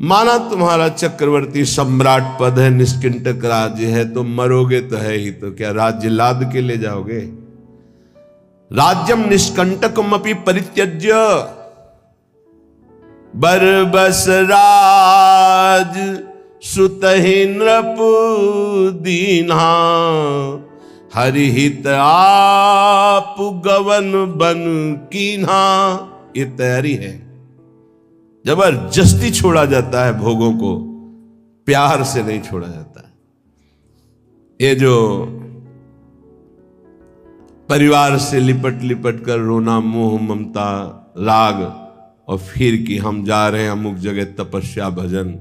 माना तुम्हारा चक्रवर्ती सम्राट पद है, निष्कंटक राज्य है, तो मरोगे तो है ही, तो क्या राज्य लाद के ले जाओगे? राज्यम निष्कंटकमपि परित्यज्य बरबस राज सुतहि नृप दीन्हा हरिहित आप गवन बन कीन्हा। ये तैयारी है, जबरदस्ती छोड़ा जाता है भोगों को, प्यार से नहीं छोड़ा जाता है। ये जो परिवार से लिपट लिपट कर रोना, मोह ममता राग, और फिर कि हम जा रहे हैं अमुक जगह तपस्या भजन,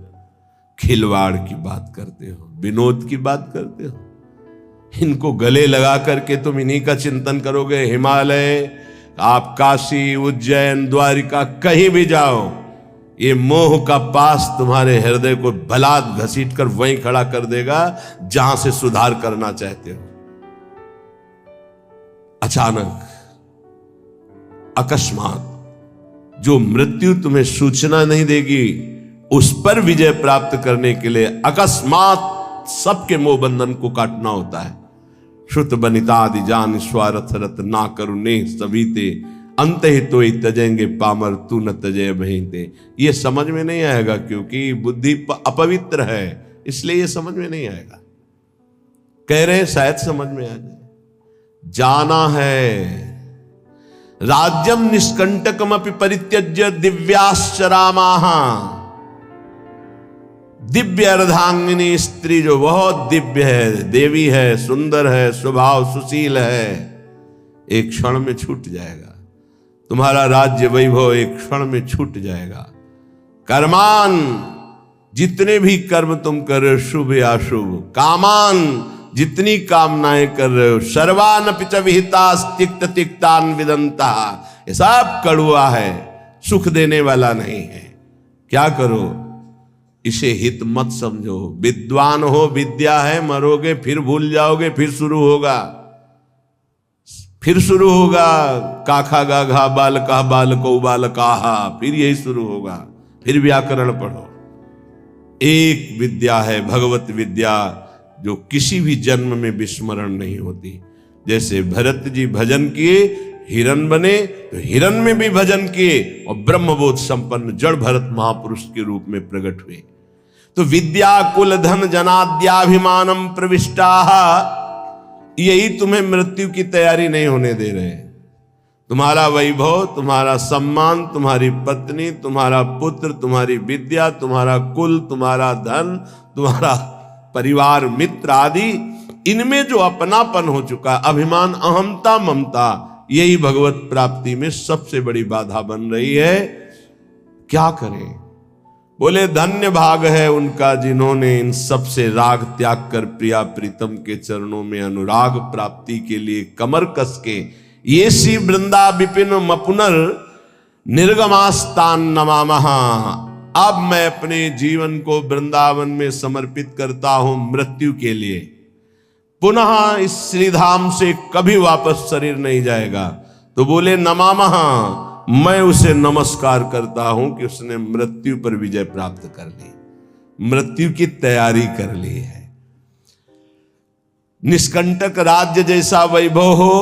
खिलवाड़ की बात करते हो, विनोद की बात करते हो। इनको गले लगा करके तुम इन्हीं का चिंतन करोगे। हिमालय, आप काशी, उज्जैन, द्वारिका कहीं भी जाओ, ये मोह का पास तुम्हारे हृदय को बलात् घसीट कर वहीं खड़ा कर देगा जहां से सुधार करना चाहते हो। अचानक, अकस्मात जो मृत्यु तुम्हें सूचना नहीं देगी, उस पर विजय प्राप्त करने के लिए अकस्मात सबके मोह बंधन को काटना होता है। श्रुत बनितादि जान स्वार्थ रत ना करुणे सवीते अंत ही तो तजेंगे पामर तू न तजय बहीते। ये समझ में नहीं आएगा क्योंकि बुद्धि अपवित्र है, इसलिए ये समझ में नहीं आएगा। कह रहे शायद समझ में आ जाए। जाना है राज्यम निष्कंटकमपि परित्यज्य दिव्याश्चरामाः। दिव्य अर्धांगिनी स्त्री जो बहुत दिव्य है, देवी है, सुंदर है, स्वभाव सुशील है, एक क्षण में छूट जाएगा। तुम्हारा राज्य वैभव एक क्षण में छूट जाएगा। कर्मान, जितने भी कर्म तुम कर रहे हो शुभ या अशुभ, कामान, जितनी कामनाएं कर रहे हो, सर्वानपि च विहितास् तिक्त तिक्तान् विदन्ता, ये सब कड़वा है, सुख देने वाला नहीं है। क्या करो, इसे हित मत समझो। विद्वान हो, विद्या है, मरोगे फिर भूल जाओगे, फिर शुरू होगा, फिर शुरू होगा। काखा गाघा बालका बालको बालकाहा, फिर यही शुरू होगा, फिर व्याकरण पढ़ो। एक विद्या है भगवत विद्या, जो किसी भी जन्म में विस्मरण नहीं होती। जैसे भरत जी भजन किए, हिरण बने, तो हिरण में भी भजन किए और ब्रह्मबोध संपन्न जड़ भरत महापुरुष के रूप में प्रकट हुए। तो विद्या कुल धन जनाद्याभिमानम प्रविष्टा, यही तुम्हें मृत्यु की तैयारी नहीं होने दे रहे। तुम्हारा वैभव, तुम्हारा सम्मान, तुम्हारी पत्नी, तुम्हारा पुत्र, तुम्हारी विद्या, तुम्हारा कुल, तुम्हारा धन, तुम्हारा परिवार, मित्र आदि, इनमें जो अपनापन हो चुका, अभिमान, अहमता, ममता, यही भगवत प्राप्ति में सबसे बड़ी बाधा बन रही है। क्या करें? बोले धन्य भाग है उनका जिन्होंने इन सब से राग त्याग कर प्रिया प्रीतम के चरणों में अनुराग प्राप्ति के लिए कमर कस के ये सी वृंदा विपिन मपुनर निर्गमास्तान नमामः। अब मैं अपने जीवन को वृंदावन में समर्पित करता हूं मृत्यु के लिए। पुनः इस श्रीधाम से कभी वापस शरीर नहीं जाएगा। तो बोले नमामः, मैं उसे नमस्कार करता हूं कि उसने मृत्यु पर विजय प्राप्त कर ली, मृत्यु की तैयारी कर ली है। निष्कंटक राज्य जैसा वैभव हो,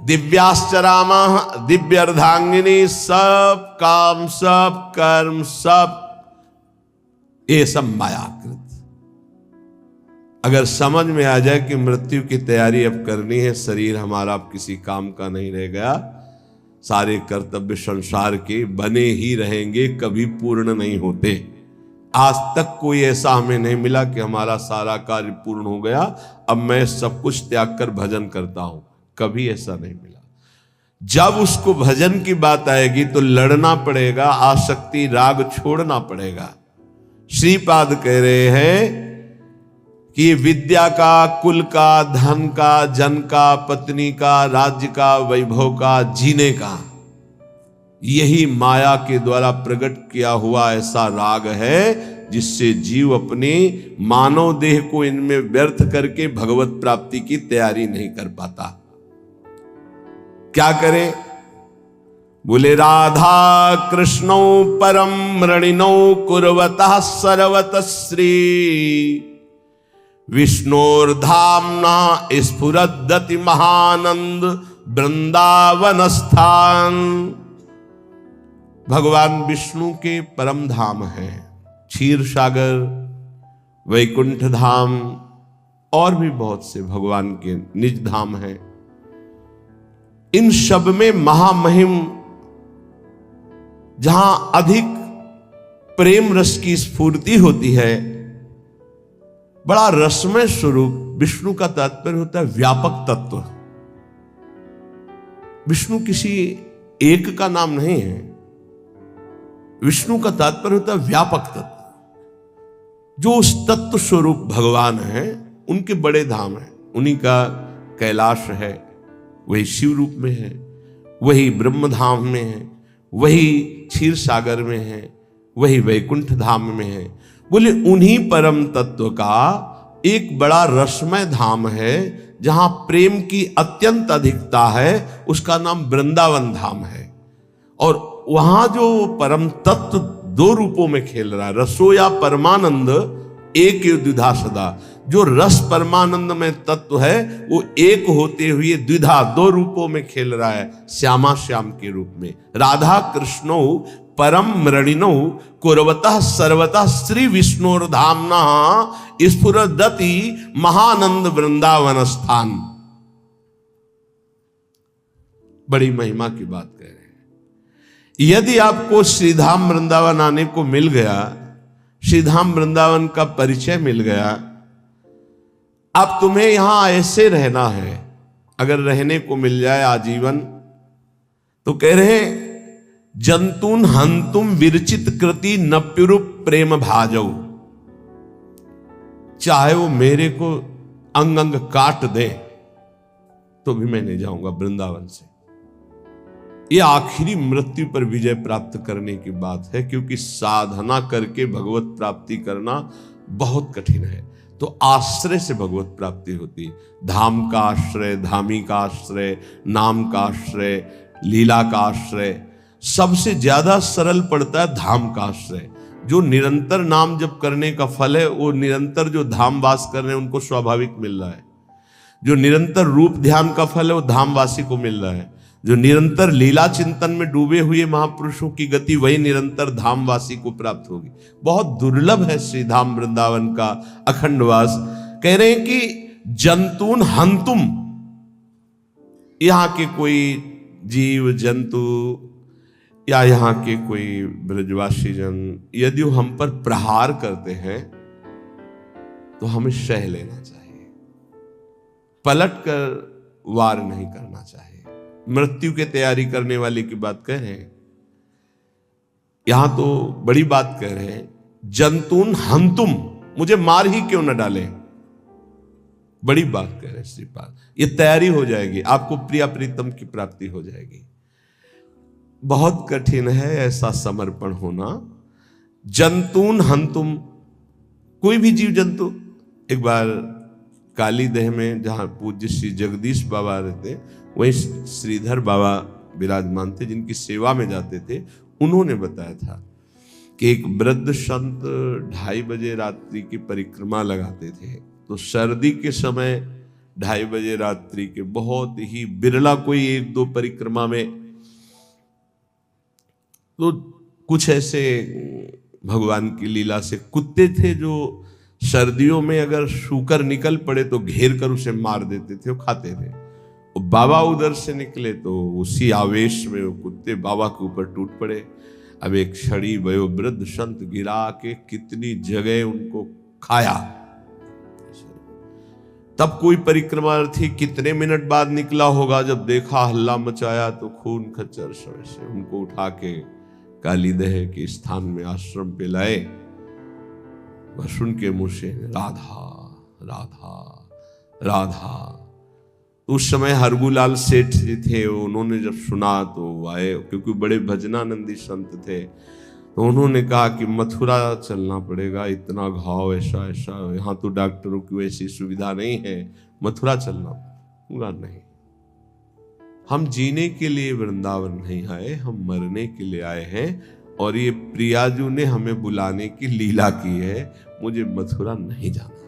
दिव्याश्चरामा, दिव्य अर्धांगिनी, सब काम, सब कर्म, सब ये सब मायाकृत। अगर समझ में आ जाए कि मृत्यु की तैयारी अब करनी है, शरीर हमारा अब किसी काम का नहीं रह गया, सारे कर्तव्य संसार के बने ही रहेंगे, कभी पूर्ण नहीं होते। आज तक कोई ऐसा हमें नहीं मिला कि हमारा सारा कार्य पूर्ण हो गया, अब मैं सब कुछ त्याग कर भजन करता हूं, कभी ऐसा नहीं मिला। जब उसको भजन की बात आएगी तो लड़ना पड़ेगा, आसक्ति राग छोड़ना पड़ेगा। श्रीपाद कह रहे हैं कि विद्या का, कुल का, धन का, जन का, पत्नी का, राज्य का, वैभव का, जीने का, यही माया के द्वारा प्रकट किया हुआ ऐसा राग है जिससे जीव अपने मानव देह को इनमें व्यर्थ करके भगवत प्राप्ति की तैयारी नहीं कर पाता। क्या करे? बोले राधा कृष्णौ परम रणिनौ कुर्वतः सर्वतः श्री विष्णोर्धाम्ना स्फुरद्दति महानंद वृंदावन स्थान। भगवान विष्णु के परम धाम है क्षीर सागर, वैकुंठ धाम और भी बहुत से भगवान के निज धाम हैं। इन सब में महामहिम, जहां अधिक प्रेम रस की स्फूर्ति होती है, बड़ा रसमय स्वरूप। विष्णु का तात्पर्य होता है व्यापक तत्व। विष्णु किसी एक का नाम नहीं है, विष्णु का तात्पर्य होता है व्यापक तत्व। जो उस तत्व स्वरूप भगवान है उनके बड़े धाम है। उन्हीं का कैलाश है, वही शिव रूप में है, वही ब्रह्म धाम में है, वही क्षीर सागर में है, वही वैकुंठ धाम में है। बोले उन्हीं परम तत्व का एक बड़ा रसमय धाम है जहां प्रेम की अत्यंत अधिकता है, उसका नाम वृंदावन धाम है। और वहां जो परम तत्व दो रूपों में खेल रहा है, रसो या परमानंद एक द्विधा सदा। जो रस परमानंद में तत्व है वो एक होते हुए द्विधा दो रूपों में खेल रहा है, श्यामा श्याम के रूप में। राधा कृष्णो परम मृणिनो कुर्वतः सर्वतः श्री विष्णुर्धाम्ना स्फुरद्दति महानंद वृंदावन स्थान। बड़ी महिमा की बात कह रहे हैं। यदि आपको श्रीधाम वृंदावन आने को मिल गया, श्रीधाम वृंदावन का परिचय मिल गया, अब तुम्हें यहां ऐसे रहना है। अगर रहने को मिल जाए आजीवन, तो कह रहे हैं जंतुन हंतुम विरचित कृति नप्युरूप प्रेम भाजऊ। चाहे वो मेरे को अंग अंग काट दे तो भी मैं नहीं जाऊंगा वृंदावन से। ये आखिरी मृत्यु पर विजय प्राप्त करने की बात है, क्योंकि साधना करके भगवत प्राप्ति करना बहुत कठिन है। तो आश्रय से भगवत प्राप्ति होती। धाम का आश्रय, धामी का आश्रय, नाम का आश्रय, लीला का आश्रय, सबसे ज्यादा सरल पड़ता है धाम का आश्रय। जो निरंतर नाम जप करने का फल है वो निरंतर जो धाम वास कर रहे हैं उनको स्वाभाविक मिल रहा है। जो निरंतर रूप ध्यान का फल है वो धामवासी को मिल रहा है। जो निरंतर लीला चिंतन में डूबे हुए महापुरुषों की गति वही निरंतर धामवासी को प्राप्त होगी। बहुत दुर्लभ है श्री धाम वृंदावन का अखंडवास। कह रहे हैं कि जंतुन हंतुम, यहां के कोई जीव जंतु या यहाँ के कोई ब्रजवासी जन यदि वो हम पर प्रहार करते हैं तो हमें सह लेना चाहिए, पलट कर वार नहीं करना चाहिए। मृत्यु की तैयारी करने वाले की बात कह रहे हैं, यहां तो बड़ी बात कह रहे हैं। जंतुन हंतुम, मुझे मार ही क्यों न डाले, बड़ी बात कह रहे हैं श्रीपाद। ये तैयारी हो जाएगी, आपको प्रिया प्रीतम की प्राप्ति हो जाएगी। बहुत कठिन है ऐसा समर्पण होना। जंतुन हंतुम, कोई भी जीव जंतु। एक बार काली देह में जहां पूज्य श्री जगदीश बाबा रहते, वहीं श्रीधर बाबा विराजमान थे जिनकी सेवा में जाते थे। उन्होंने बताया था कि एक वृद्ध संत 2:30 बजे रात्रि की परिक्रमा लगाते थे। तो सर्दी के समय 2:30 बजे रात्रि के बहुत ही बिरला कोई 1-2 परिक्रमा में, तो कुछ ऐसे भगवान की लीला से कुत्ते थे जो सर्दियों में अगर सूकर निकल पड़े तो घेर कर उसे मार देते थे, वो खाते थे। और बाबा उधर से निकले तो उसी आवेश में वो कुत्ते बाबा के ऊपर टूट पड़े। अब एक छड़ी वयोवृद्ध संत गिरा के कितनी जगह उनको खाया। तब कोई परिक्रमार्थी कितने मिनट बाद निकला होगा, जब देखा हल्ला मचाया तो खून खच्चर से उनको उठा के कालीदह के स्थान में आश्रम पे लाए। बस उनके मुंह से राधा राधा राधा। तो उस समय हरगुलाल सेठ जी थे, उन्होंने जब सुना तो आए, क्योंकि बड़े भजनानंदी संत थे। तो उन्होंने कहा कि मथुरा चलना पड़ेगा, इतना घाव ऐसा ऐसा, यहाँ तो डॉक्टरों की वैसी सुविधा नहीं है, मथुरा चलना। पूरा नहीं, हम जीने के लिए वृंदावन नहीं आए, हम मरने के लिए आए हैं। और ये प्रियाजू ने हमें बुलाने की लीला की है, मुझे मथुरा नहीं जाना।